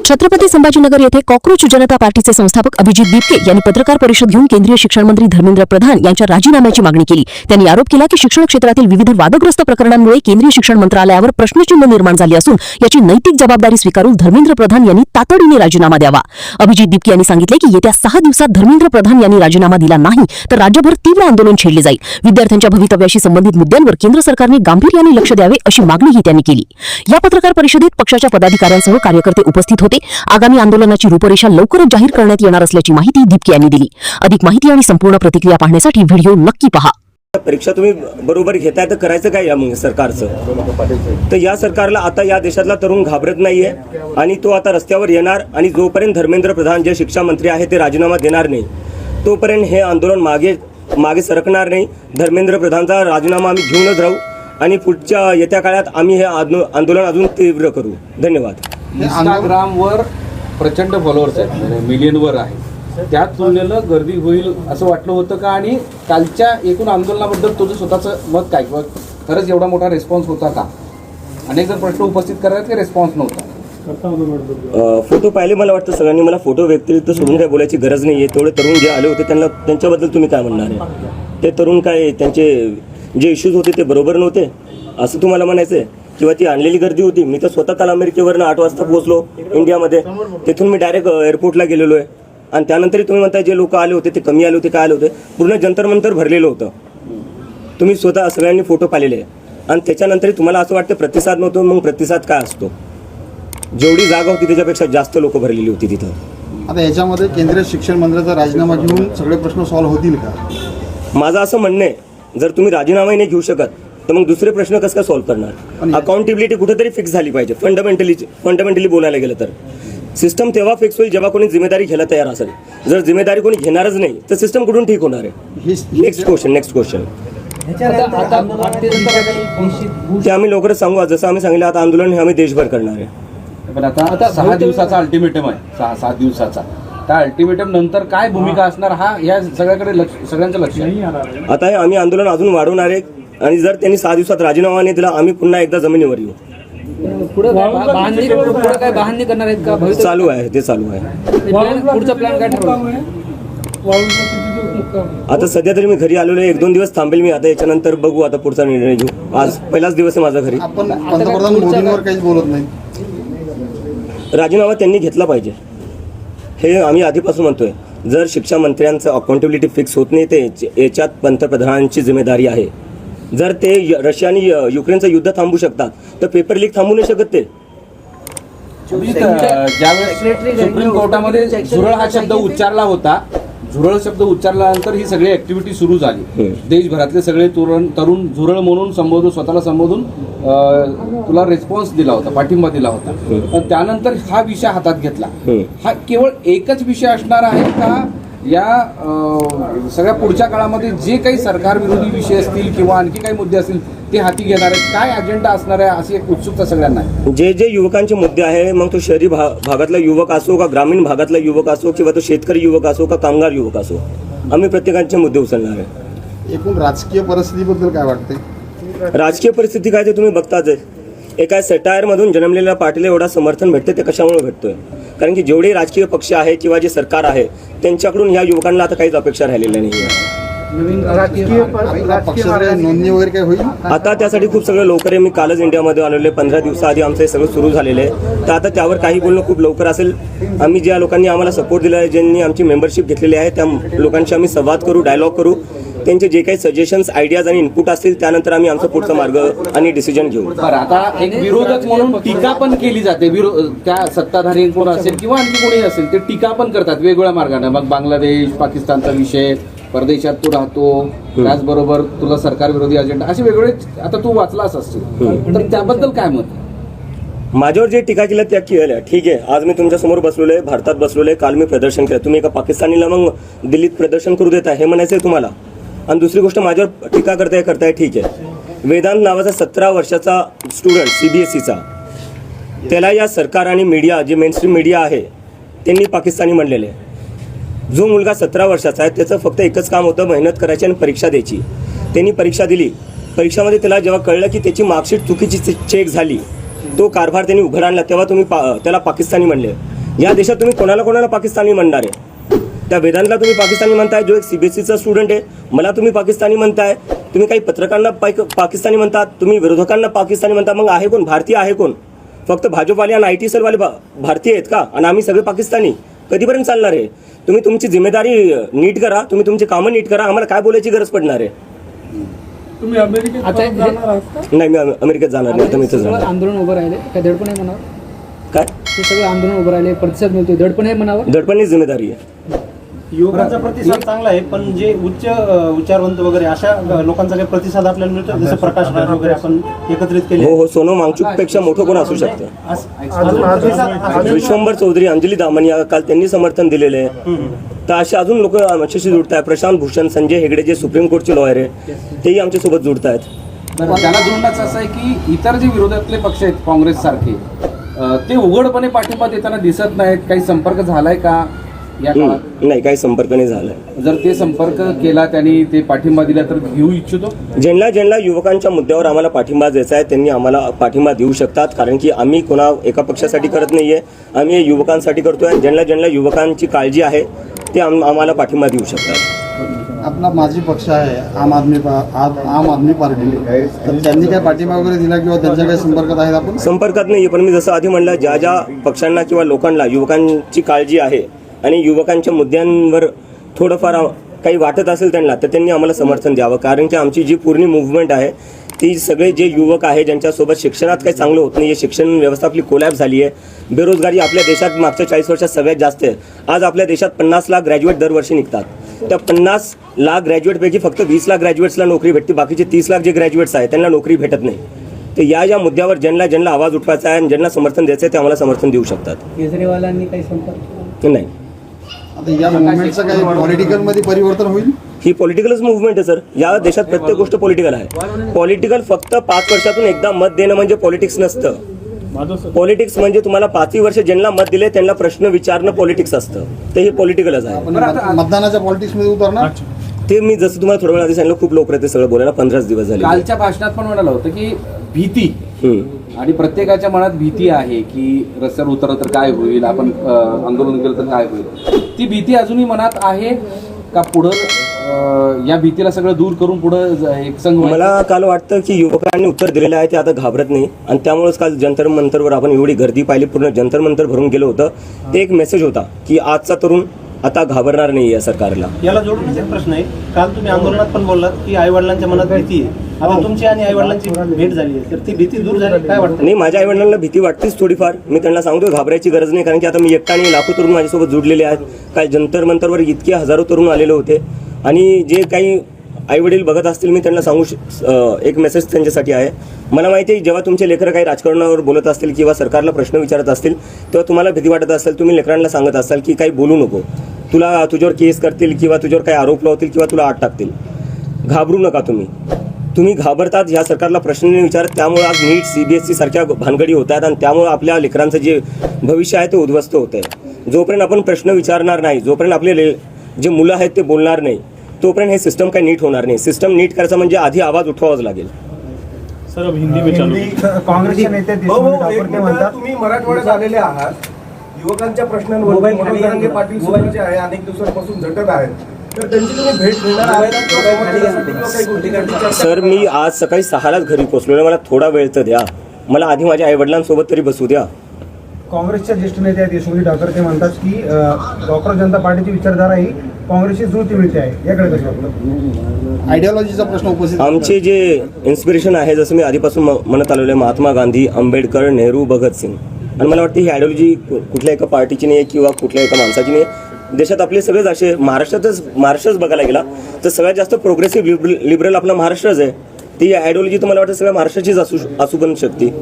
छत्रपती संभाजीनगर येथे कॉकरोच जनता पार्टीचे संस्थापक अभिजित दीपके यांनी पत्रकार परिषद घेऊन केंद्रीय शिक्षण मंत्री धर्मेंद्र प्रधान यांच्या राजीनाम्याची मागणी केली। त्यांनी आरोप केला की शिक्षण क्षेत्रातील विविध वादग्रस्त प्रकरणांमुळे केंद्रीय शिक्षण मंत्रालयावर प्रश्नचिन्ह निर्माण झाले असून याची नैतिक जबाबदारी स्वीकारून धर्मेंद्र प्रधान यांनी तातडीने राजीनामा द्यावा। अभिजित दीपके यांनी सांगितले की येत्या 6 दिवसात धर्मेंद्र प्रधान यांनी राजीनामा दिला नाही तर राज्यभर तीव्र आंदोलन छेडले जाईल। विद्यार्थ्यांच्या भवितव्याशी संबंधित मुद्द्यांवर केंद्र सरकारने गांभीर्याने लक्ष द्यावे अशी मागणीही त्यांनी केली। या पत्रकार परिषदेत पक्षाच्या पदाधिकाऱ्यांसह कार्यकर्ते उपस्थित होते। आगामी आंदोलनाची रूपरेषा लवकरच जाहीर करण्यात येणार असल्याची माहिती दीपके यांनी दिली। अधिक माहिती आणि संपूर्ण प्रतिक्रिया पाहण्यासाठी व्हिडिओ नक्की पहा। परीक्षा तुम्ही बरोबर घेताय तर करायचं काय या मग सरकारचं? तर या सरकारला आता या देशातला तरुण घाबरत नाहीये आणि तो आता रस्त्यावर येणार आणि जोपर्यंत धर्मेंद्र प्रधान जे शिक्षा मंत्री आहे ते राजीनामा देणार नाही तोपर्यंत हे आंदोलन मागे सरकणार नाही। धर्मेंद्र प्रधानचा राजीनामा आम्ही घेऊनच राहू आणि पुढच्या येत्या काळात आम्ही हे आंदोलन अजून तीव्र करू। धन्यवाद। इंस्टाग्रामवर प्रचंड फॉलोअर्स आहेत, म्हणजे मिलियनवर आहे, त्या तुलनेनं गर्दी होईल असं वाटलं होतं का? आणि कालच्या एकूण आंदोलनाबद्दल तुझं स्वतःचं मत काय, किंवा खरंच एवढा मोठा रिस्पॉन्स होता का? अनेक जण प्रश्न उपस्थित करतात की रिस्पॉन्स नव्हता। फोटो पाहिले, मला वाटतं सगळ्यांनी मला फोटो व्यतिरिक्त सोडून काय बोलायची गरज नाही आहे। तेवढे तरुण जे आले होते त्यांच्याबद्दल तुम्ही काय म्हणणार आहे? ते तरुण काय त्यांचे जे इश्यूज होते ते बरोबर नव्हते असं तुम्हाला म्हणायचं आहे? किंवा ती आणलेली गर्दी होती? मी तर स्वतः काल अमेरिकेवरनं 8 वाजता पोहोचलो इंडियामध्ये, तिथून मी डायरेक्ट एअरपोर्टला गेलेलो आहे आणि त्यानंतर तुम्ही म्हणताय जे लोक आले होते ते कमी आले होते, काय आले होते? पूर्ण जंतर मंतर भरलेलं होतं। तुम्ही स्वतः सगळ्यांनी फोटो पाहिलेले आहे आणि त्याच्यानंतर तुम्हाला असं वाटतं प्रतिसाद नव्हतो। मग प्रतिसाद काय असतो? जेवढी जागा होती त्याच्यापेक्षा जास्त लोक भरलेली होती तिथं। आता याच्यामध्ये केंद्रीय शिक्षण मंत्र्याचा राजीनामा घेऊन सगळे प्रश्न सॉल्व्ह होतील का? माझं असं म्हणणं आहे, जर तुम्ही राजीनामाही नाही घेऊ शकत तर मग दुसरे प्रश्न कसं काय सॉल्व्ह करणार? अकाउंटेबिलिटी कुठेतरी फिक्स झाली पाहिजे। फंडामेंटली बोलायला गेलं तर सिस्टम तेव्हा फिक्स होईल जेव्हा कोणी जिम्मेदारी घ्यायला तयार असेल। जर जिम्मेदारी कोणी घेणारच नाही तर सिस्टम कुठून ठीक होणार आहे? नेक्स्ट क्वेश्चन ते आम्ही लवकरच सांगू। जसं आम्ही सांगितलं, आता आंदोलन हे आम्ही देशभर करणार आहे। पण आता 6 दिवसाचा अल्टिमेटम आहे, 6 दिवसाचा। त्या अल्टिमेटम नंतर काय भूमिका असणार हा या सगळ्याकडे सगळ्यांचं लक्ष आहे। आता हे आम्ही आंदोलन अजून वाढवणार आहे आणि जर त्यांनी 6 दिवसात राजीनामा नाही दिला आम्ही पुन्हा एकदा जमिनीवर येऊ। पुढे काय बहाणे करणार आहेत का? चालू आहे, ते चालू आहे। पुढचा प्लॅन काय ठरवला? आता सध्या तरी मी घरी आलेलो आहे, 1-2 दिवस थांबेल मी। आता याच्यानंतर बघू, आता पुढचा निर्णय घेऊ। आज पहिलाच दिवस आहे माझा घरी। आपण पंतप्रधान मोदींवर काहीच बोलत नाही। राजीनामा त्यांनी घेतला पाहिजे हे आम्ही आधीपासून म्हणतोय। जर शिक्षण मंत्र्यांचं अकाउंटेबिलिटी फिक्स होत नाही ते याच्यात पंतप्रधानांची जिम्मेदारी आहे। जर ते रशिया आणि युक्रेनचं युद्ध थांबू शकतात तर पेपर लीक थांबू नाही शकत ते। ज्यावेळेस सुप्रीम कोर्टामध्ये झुरळ हा शब्द उच्चारला होता, झुरळ शब्द उच्चारल्यानंतर ही सगळी ऍक्टिव्हिटी सुरू झाली। देशभरातले सगळे तरुण झुरळ म्हणून स्वतःला संबोधून तुला रिस्पॉन्स दिला होता, पाठिंबा दिला होता। पण त्यानंतर हा विषय हातात घेतला। हा केवळ एकच विषय असणार आहे का या सगळ्या पुढच्या काळामध्ये जे काही सरकार विरोधी विषय असतील किंवा आणखी काही मुद्दे असतील ते हाती घेणार आहेत? काय अजेंडा असणार आहे अशी एक उत्सुकता सगळ्यांना आहे। जे युवकांचे मुद्दे आहे, मग तो शहरी भागातला युवक असो का ग्रामीण भागातला युवक असो किंवा तो शेतकरी युवक असो का कामगार युवक असो, आम्ही प्रत्येकांचे मुद्दे उचलणार आहे। एकूण राजकीय परिस्थितीबद्दल काय वाटते? राजकीय परिस्थिती काय ते तुम्ही बघताच आहे। एका सटायरमधून जन्मलेल्या पार्टीला एवढा समर्थन भेटते ते कशामुळे भेटतोय? कारण की जेवढे राजकीय पक्ष आहे किंवा जे सरकार आहे त्यांच्याकडून या युवकांना आता काहीच अपेक्षा राहिलेल्या नाही आहे। नोंदणी वगैरे काय होईल? आता त्यासाठी खूप सगळं लवकर आहे। मी कालच इंडियामध्ये आलेलो आहे, 15 दिवसाआधी आमचं हे सगळं सुरू झालेलं आहे। तर आता त्यावर काही बोलणं खूप लवकर असेल। आम्ही ज्या लोकांनी आम्हाला सपोर्ट दिला आहे, ज्यांनी आमची मेंबरशिप घेतलेली आहे त्या लोकांशी आम्ही संवाद करू, डायलॉग करू। त्यांचे जे काही सजेशन्स, आयडियाज आणि इनपुट असतील त्यानंतर आम्ही आमचा पुढचा मार्ग आणि डिसिजन घेऊ। बरं, आता एक विरोधक म्हणून टीका पण केली जाते, त्या सत्ताधारी कोण असेल किंवा आणखी कोणी असेल ते टीका पण करतात वेगवेगळ्या मार्गाने। मग बांगलादेश, पाकिस्तानचा विषय, परदेशात तू राहतो, त्याचबरोबर तुला सरकार विरोधी अजेंडा, असे वेगवेगळे आता तू वाचलाच असतील, तर त्याबद्दल काय मत? माझ्यावर जे टीका केल्या त्या केल्या, ठीक आहे। आज मी तुमच्या समोर बसलेलो आहे, भारतात बसलेलो आहे, काल मी प्रदर्शन केलं। तुम्ही एका पाकिस्तानीला मग दिल्लीत प्रदर्शन करू देता हे म्हणायचं आहे तुम्हाला? आणि दुसरी गोष्ट माझ्यावर टीका करताय ठीक आहे। वेदांत नावाचा 17 वर्षाचा स्टुडंट CBSEचा, त्याला या सरकार आणि मीडिया, जे मेनस्ट्रीम मीडिया आहे त्यांनी पाकिस्तानी म्हणलेले। जो मुलगा 17 वर्षाचा आहे त्याचं फक्त एकच काम होतं, मेहनत करायची आणि परीक्षा द्यायची। त्यांनी परीक्षा दिली। परीक्षामध्ये त्याला जेव्हा कळलं की त्याची मार्कशीट चुकीची चेक झाली, तो कारभार त्यांनी उघड आणला, तेव्हा तुम्ही त्याला पाकिस्तानी म्हणले। या देशात तुम्ही कोणाला कोणाला पाकिस्तानी म्हणणार आहे? त्या वेदांतला तुम्ही पाकिस्तानी म्हणताय, जो एक CBSEचा स्टुडंट आहे. मला तुम्ही पाकिस्तानी म्हणताय. तुम्ही काही पत्रकारांना पाकिस्तानी म्हणतात, तुम्ही विरोधकांना पाकिस्तानी म्हणता. मग आहे कोण? भारतीय आहे कोण? फक्त भाजपवाले आणि IT सेलवाले भारतीय आहेत का? आणि आम्ही सगळे पाकिस्तानी? कधीपर्यंत चालणार आहे? तुम्ही तुमची जिम्मेदारी नीट करा, तुम्ही तुमची कामं नीट करा. आम्हाला काय बोलायची गरज पडणार आहे? तुम्ही अमेरिकेत आता नाही, मी अमेरिकेत जाणार नाही. तर मी इथं सगळं जाणार. आंदोलन उभं राहिले काय दडपण आहे म्हणावं? काय ते सगळं आंदोलन उभं राहिले, प्रतिसाद मिळतोय, दडपण आहे म्हणावं? दडपणीच जिम्मेदारी आहे. युवकांचा प्रतिसाद चांगला आहे, पण जे उच्च विचारवंत वगैरे अशा लोकांचा काही प्रतिसाद आपल्याला मिळतो, जसं प्रकाश राज वगैरे आपण एकत्रित केले. हो, सोनम वांगचुक पेक्षा मोठं कोण असू शकतं? विश्वंभर चौधरी, अंजली दामनिया, काल त्यांनी समर्थन दिलेलं आहे. तर असे अजून लोक आमच्याशी जुडत आहेत. प्रशांत भूषण, संजय हेगडे जे सुप्रीम कोर्टचे लॉयर आहे, तेही आमच्यासोबत जुडत आहेत. त्याला जोडण्याचं असं आहे की इतर जे विरोधातले पक्ष आहेत काँग्रेस सारखे, ते उघडपणे पाठिंबा देताना दिसत नाहीत. काही संपर्क झालाय का या काळात? नाही, काही संपर्क नाही झालाय. जर ते संपर्क केला, त्यांनी ते पाठिंबा दिला तर घेऊ इच्छितो. ज्यांना युवकांच्या मुद्द्यावर आम्हाला पाठिंबा द्यायचा आहे त्यांनी आम्हाला पाठिंबा देऊ शकतात. कारण की आम्ही कोणा एका पक्षासाठी करत नाहीये, आम्ही हे युवकांसाठी करतोय. ज्यांना युवकांची काळजी आहे ते आम्हाला पाठिंबा देऊ शकतात. आपला माजी पक्ष आहे आम आदमी पार्टी, तर त्यांनी काय पाठिंबा वगैरे दिला किंवा त्यांच्या काही संपर्कात आहेत आपण? संपर्कात नाहीये, पण मी जसं आधी म्हणलं, ज्या पक्षांना किंवा लोकांना युवकांची काळजी आहे आणि युवकांच्या मुद्द्यांवर थोडंफार काही वाटत असेल त्यांना, तर त्यांनी आम्हाला समर्थन द्यावं. कारण की आमची जी पूर्ण मूव्हमेंट आहे ती सगळे जे युवक आहे ज्यांच्यासोबत शिक्षणात काही चांगलं होत नाही आहे, शिक्षण व्यवस्था आपली कोलॅप्स झाली आहे, बेरोजगारी आपल्या देशात मागच्या 40 वर्षात सगळ्यात जास्त आहे. आज आपल्या देशात 50 लाख ग्रॅज्युएट दरवर्षी निघतात. त्या 50 लाख ग्रॅज्युएटपैकी फक्त 20 लाख ग्रॅज्युएट्सला नोकरी भेटते, बाकीचे 30 लाख जे ग्रॅज्युएट्स आहेत त्यांना नोकरी भेटत नाही. तर या मुद्द्यावर ज्यांना आवाज उठवायचा आहे आणि ज्यांना समर्थन द्यायचं आहे ते आम्हाला समर्थन देऊ शकतात. केजरीवालांनी काही संपर्क नाही, आता या मुवमेंटचं काही पॉलिटिकलमध्ये परिवर्तन होईल? ही पॉलिटिकलच मुव्हमेंट आहे सर. या देशात प्रत्येक गोष्ट पॉलिटिकल आहे. पॉलिटिकल फक्त 5 वर्षातून एकदा मत देणं म्हणजे पॉलिटिक्स नसतं. पॉलिटिक्स म्हणजे तुम्हाला 5 वर्ष ज्यांना मत दिले त्यांना प्रश्न विचारणं पॉलिटिक्स असतं. ते हे पॉलिटिकलच आहे. आपण मतदानाच्या पॉलिटिक्समध्ये उतरणार? ते मी जसं तुम्हाला थोड्या वेळ आधी सांगितलं, खूप लोक ते सगळं बोलायला 15 दिवस झाले. कालच्या भाषणात पण म्हणालं होतं की भीती, आणि प्रत्येकाच्या मनात भीती आहे की रस्त्यावर उतरलं तर काय होईल, आपण आंदोलन केलं तर काय होईल. ती भीती अजूनही मनात आहे का? पुढं या भीतीला सगळं दूर करून पुढं एक संघ? मला काल वाटतं की युवकांनी उत्तर दिलेलं आहे, ते आता घाबरत नाही. आणि त्यामुळेच काल जंतर मंतरवर आपण एवढी गर्दी पाहिली, पूर्ण जंतर मंतर भरून गेलं होतं. ते एक मेसेज होता की आजचा तरुण आता घाबरणार नाही या सरकारला. याला जोडूनच एक प्रश्न आहे. काल तुम्ही आंदोलनात पण बोललात की आईवडिलांच्या मनात भीती आहे. आता तुमची आणि आईवडिलांची भेट झाली आहे, तर ती भीती दूर झाली काय वाटतं? नाही, माझ्या आईवडिलांना भीती वाटतेच थोडीफार. मी त्यांना सांगतो घाबरायची गरज नाही, कारण की आता मी एकटा आणि लाखो तरुण माझ्यासोबत जुडलेले आहेत. काय जंतर मंतरवर इतके हजारो तरुण आलेले होते. आणि जे काही आईवडील बघत असतील, मी त्यांना सांगू एक मेसेज त्यांच्यासाठी आहे. मला माहिती आहे जेव्हा तुमचे लेकरं काही राजकारणावर बोलत असतील किंवा सरकारला प्रश्न विचारत असतील तेव्हा तुम्हाला भीती वाटत असेल. तुम्ही लेकरांना सांगत असाल की काही बोलू नको, तुझ्यावर केस करतील किंवा तुझ्यावर काही आरोप लावतील किंवा तुला आत टाकतील. घाबरू नका. तुम्ही घाबरतात ह्या सरकारला प्रश्न नाही विचारत. त्यामुळे आज नीट CBSE सारख्या भानगडी होत आहेत आणि त्यामुळे आपल्या लेकरांचं जे भविष्य आहे ते उद्ध्वस्त होत आहे. जोपर्यंत आपण प्रश्न विचारणार नाही, जोपर्यंत आपले जे मुलं आहेत ते बोलणार नाही, तोपर्यंत हे सिस्टम काही नीट होणार नाही. सिस्टम नीट करायचं म्हणजे आधी आवाज उठवावाच लागेल. सर अब हिंदी में चालू. काँग्रेसचे नेते तुम्ही मराठवाड्यात आलेले आहात, युवकांच्या प्रश्नांवर जरांगे पाटील सुद्धा जे आहे अनेक दिवसांपासून झटत आहेत, तर त्यांची तुम्ही भेट घेणार आहात किंवा काही गोष्टी? सर, मी आज सकाळी 6लाच घरी पोहोचलो. मला थोडा वेळ तर द्या. मला आधी माझ्या आईवडिलांसोबत तरी बसू द्या. काँग्रेसच्या ज्येष्ठ नेते आहेत यशवंत ठाकर, ते म्हणतात की डॉक्टर जनता पार्टीची विचारधारा ही काँग्रेसची जुळती मिळते आहे. याकडे कसं वाटतं? आयडिओलॉजीचा प्रश्न उपस्थित. आमचे जे इन्स्पिरेशन आहे, जसं मी आधीपासून म्हणत आलेलो आहे, महात्मा गांधी, आंबेडकर, नेहरू, भगतसिंग. आणि मला वाटतं ही आयडिओलॉजी कुठल्या एका पार्टीची नाही किंवा कुठल्या एका माणसाची नाही. देशात आपले सगळेच असे महाराष्ट्रच बघायला गेला तर सगळ्यात जास्त प्रोग्रेसिव्ह लिबरल आपला महाराष्ट्रच आहे. ती आयडिओलॉजी तुम्हाला वाटतं सगळ्या महाराष्ट्राचीच असू पण शकते.